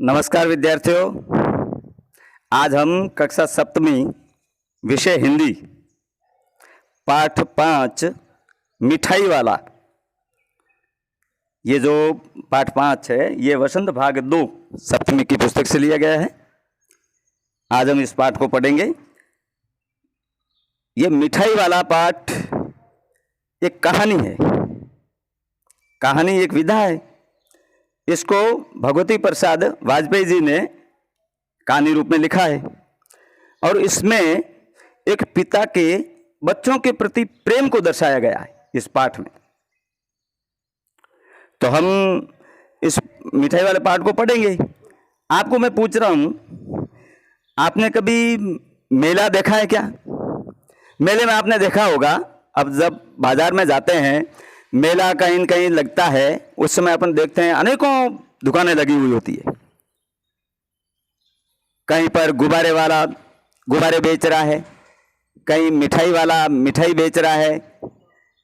नमस्कार विद्यार्थियों। आज हम कक्षा सप्तमी विषय हिंदी पाठ 5 मिठाई वाला, ये जो पाठ 5 है ये वसंत भाग 2 सप्तमी की पुस्तक से लिया गया है। आज हम इस पाठ को पढ़ेंगे। ये मिठाई वाला पाठ एक कहानी है। कहानी एक विधा है। इसको भगवती प्रसाद वाजपेयी जी ने कहानी रूप में लिखा है और इसमें एक पिता के बच्चों के प्रति प्रेम को दर्शाया गया है इस पाठ में। तो हम इस मिठाई वाले पाठ को पढ़ेंगे। आपको मैं पूछ रहा हूं, आपने कभी मेला देखा है क्या? मेले में आपने देखा होगा, अब जब बाजार में जाते हैं, मेला कहीं कहीं लगता है, उस समय अपन देखते हैं अनेकों दुकानें लगी हुई होती है। कहीं पर गुब्बारे वाला गुब्बारे बेच रहा है, कहीं मिठाई वाला मिठाई बेच रहा है,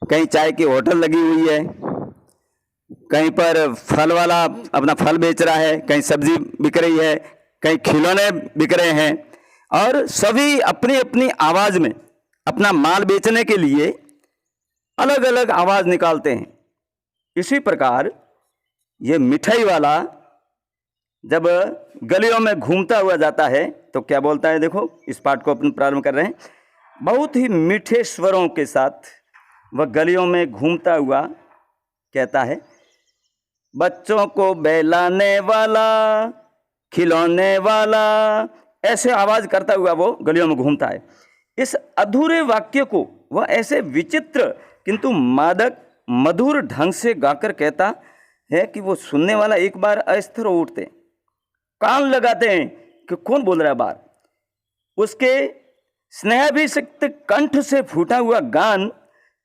कहीं चाय की होटल लगी हुई है, कहीं पर फल वाला अपना फल बेच रहा है, कहीं सब्जी बिक रही है, कहीं खिलौने बिक रहे हैं और सभी अपनी अपनी आवाज़ में अपना माल बेचने के लिए अलग अलग आवाज़ निकालते हैं। इसी प्रकार ये मिठाई वाला जब गलियों में घूमता हुआ जाता है तो क्या बोलता है? देखो, इस पाठ को अपन प्रारंभ कर रहे हैं। बहुत ही मीठे स्वरों के साथ वह गलियों में घूमता हुआ कहता है, बच्चों को बहलाने वाला, खिलौने वाला, ऐसे आवाज़ करता हुआ वो गलियों में घूमता है। इस अधूरे वाक्य को वह ऐसे विचित्र किंतु मादक मधुर ढंग से गाकर कहता है कि वो सुनने वाला एक बार अस्थिर हो उठते, कान लगाते हैं कि कौन बोल रहा है बाहर। उसके स्नेहाभिषिक्त कंठ से फूटा हुआ गान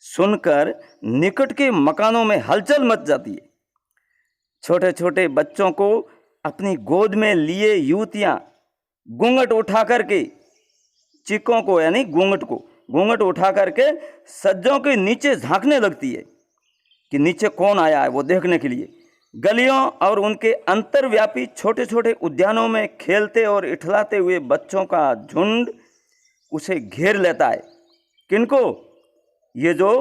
सुनकर निकट के मकानों में हलचल मच जाती है। छोटे छोटे बच्चों को अपनी गोद में लिए युवतियां घूंघट उठा करके, चिक्कों को यानी घूंघट उठा करके सज्जों के नीचे झांकने लगती है कि नीचे कौन आया है, वो देखने के लिए। गलियों और उनके अंतर्व्यापी छोटे छोटे उद्यानों में खेलते और इठलाते हुए बच्चों का झुंड उसे घेर लेता है। किनको? ये जो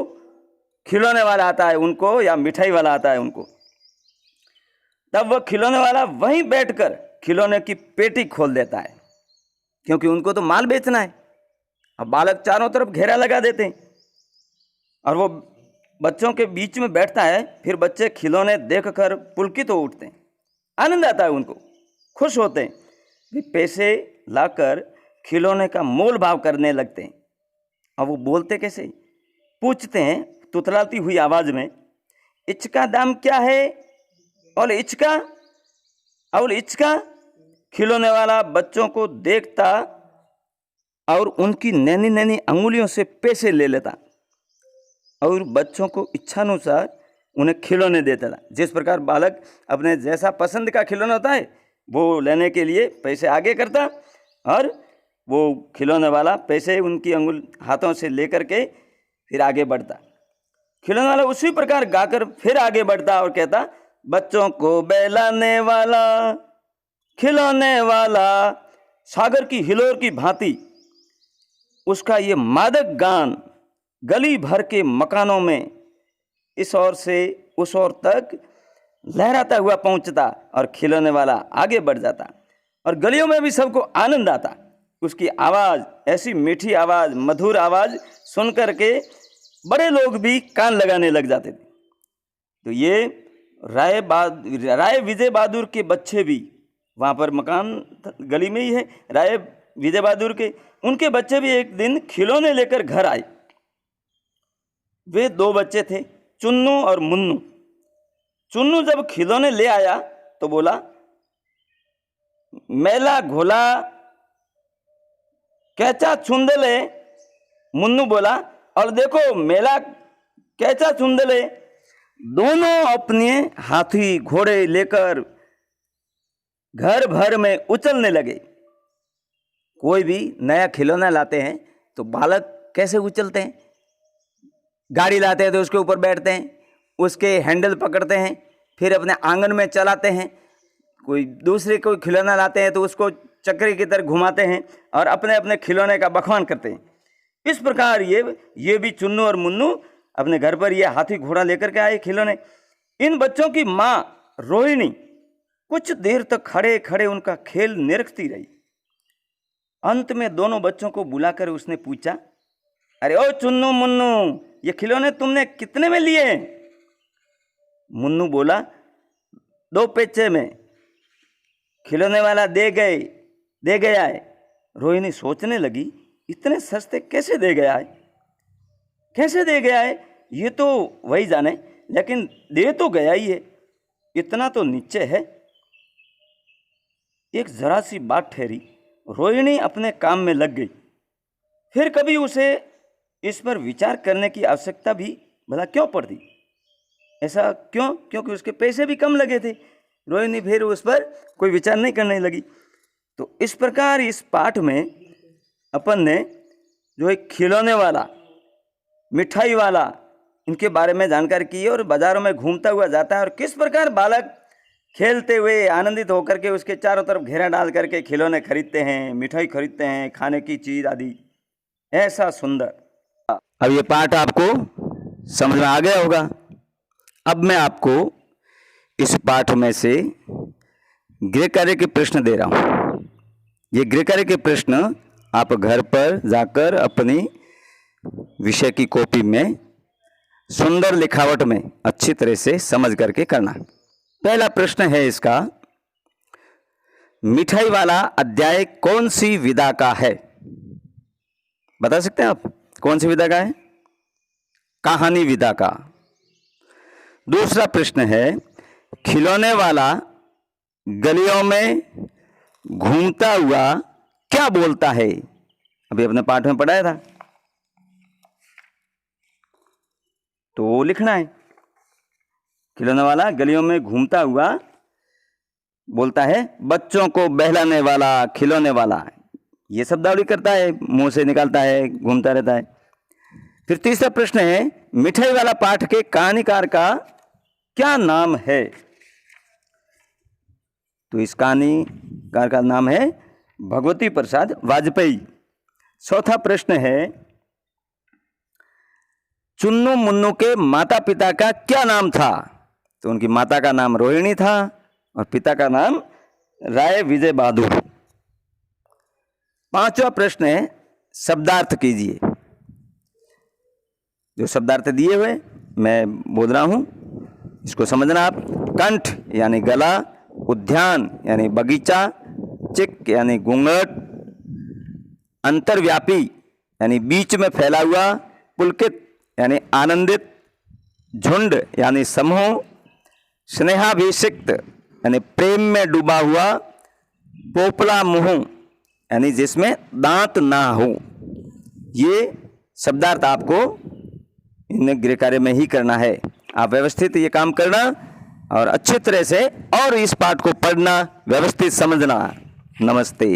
खिलौने वाला आता है उनको, या मिठाई वाला आता है उनको। तब वह खिलौने वाला वहीं बैठकर खिलौने की पेटी खोल देता है, क्योंकि उनको तो माल बेचना है। अब बालक चारों तरफ घेरा लगा देते हैं और वो बच्चों के बीच में बैठता है। फिर बच्चे खिलौने देखकर पुलकित हो उठते हैं, आनंद आता है उनको, खुश होते हैं। वे पैसे लाकर खिलौने का मोल भाव करने लगते हैं। और वो बोलते कैसे? पूछते हैं तुतलाती हुई आवाज़ में, इचका दाम क्या है? और इचका। खिलौने वाला बच्चों को देखता और उनकी नैनी नैनी अंगुलियों से पैसे ले लेता और बच्चों को इच्छानुसार उन्हें खिलौने देता था। जिस प्रकार बालक अपने जैसा पसंद का खिलौना होता है वो लेने के लिए पैसे आगे करता और वो खिलौने वाला पैसे उनकी हाथों से लेकर के फिर आगे बढ़ता। खिलौने वाला उसी प्रकार गाकर फिर आगे बढ़ता और कहता, बच्चों को बहलाने वाला, खिलौने वाला। सागर की हिलोर की भांति उसका ये मादक गान गली भर के मकानों में इस ओर से उस ओर तक लहराता हुआ पहुंचता और खिलौने वाला आगे बढ़ जाता और गलियों में भी सबको आनंद आता। उसकी आवाज़, ऐसी मीठी आवाज़, मधुर आवाज़ सुन कर के बड़े लोग भी कान लगाने लग जाते थे। तो ये राय विजय बहादुर के बच्चे भी, वहाँ पर मकान गली में ही है राय विजय बहादुर के, उनके बच्चे भी एक दिन खिलौने लेकर घर आए। वे 2 बच्चे थे, चुन्नू और मुन्नू। चुन्नू जब खिलौने ले आया तो बोला, मेला घोला कैचा चुंदले। मुन्नू बोला, और देखो मेला कैचा चुंदले। दोनों अपने हाथी घोड़े लेकर घर भर में उछलने लगे। कोई भी नया खिलौना लाते हैं तो बालक कैसे उछलते हैं? गाड़ी लाते हैं तो उसके ऊपर बैठते हैं, उसके हैंडल पकड़ते हैं, फिर अपने आंगन में चलाते हैं, कोई दूसरे कोई खिलौना लाते हैं तो उसको चक्री की तरह घुमाते हैं और अपने अपने खिलौने का बखान करते हैं। इस प्रकार ये भी चुन्नू और मुन्नू अपने घर पर ये हाथी घोड़ा लेकर के आए खिलौने। इन बच्चों की माँ रोहिणी कुछ देर तक खड़े खड़े उनका खेल निरखती रही। अंत में दोनों बच्चों को बुलाकर उसने पूछा, अरे ओ चुन्नू मुन्नू, ये खिलौने तुमने कितने में लिए? मुन्नू बोला, 2 पैसे में। खिलौने वाला दे गया है। रोहिणी सोचने लगी, इतने सस्ते कैसे दे गया है, कैसे दे गया है, ये तो वही जाने, लेकिन दे तो गया ही है, इतना तो नीचे है। एक जरा सी बात ठहरी, रोहिणी अपने काम में लग गई। फिर कभी उसे इस पर विचार करने की आवश्यकता भी भला क्यों पड़ती? ऐसा क्यों? क्योंकि उसके पैसे भी कम लगे थे। रोहिणी फिर उस पर कोई विचार नहीं करने लगी। तो इस प्रकार इस पाठ में अपन ने जो एक खिलौने वाला, मिठाई वाला, इनके बारे में जानकारी की और बाजारों में घूमता हुआ जाता है और किस प्रकार बालक खेलते हुए आनंदित होकर के उसके चारों तरफ घेरा डाल करके खिलौने खरीदते हैं, मिठाई खरीदते हैं, खाने की चीज आदि। ऐसा सुंदर। अब ये पाठ आपको समझ में आ गया होगा। अब मैं आपको इस पाठ में से गृह कार्य के प्रश्न दे रहा हूं। ये गृह कार्य के प्रश्न आप घर पर जाकर अपनी विषय की कॉपी में सुंदर लिखावट में अच्छी तरह से समझ करके करना। पहला प्रश्न है इसका, मिठाई वाला अध्याय कौन सी विधा का है? बता सकते हैं आप कौन सी विधा का है? कहानी विधा का। दूसरा प्रश्न है, खिलौने वाला गलियों में घूमता हुआ क्या बोलता है? अभी अपने पाठ में पढ़ाया था, तो वो लिखना है। खिलौने वाला गलियों में घूमता हुआ बोलता है, बच्चों को बहलाने वाला खिलौने वाला। ये शब्दावली करता है, मुंह से निकालता है, घूमता रहता है। फिर तीसरा प्रश्न है, मिठाई वाला पाठ के कहानीकार का क्या नाम है? तो इस कहानीकार का नाम है भगवती प्रसाद वाजपेयी। चौथा प्रश्न है, चुन्नू मुन्नू के माता पिता का क्या नाम था? तो उनकी माता का नाम रोहिणी था और पिता का नाम राय विजय बहादुर। पांचवा प्रश्न है, शब्दार्थ कीजिए। जो शब्दार्थ दिए हुए मैं बोल रहा हूं, इसको समझना आप। कंठ यानी गला, उद्यान यानी बगीचा, चिक यानी घूंघट, अंतर्व्यापी यानी बीच में फैला हुआ, पुलकित यानी आनंदित, झुंड यानी समूह, स्नेहाभिषिक्त यानी प्रेम में डूबा हुआ, पोपला मुंह यानी जिसमें दांत ना हो। ये शब्दार्थ आपको इन गृह कार्य में ही करना है। आप व्यवस्थित ये काम करना और अच्छी तरह से और इस पाठ को पढ़ना, व्यवस्थित समझना। नमस्ते।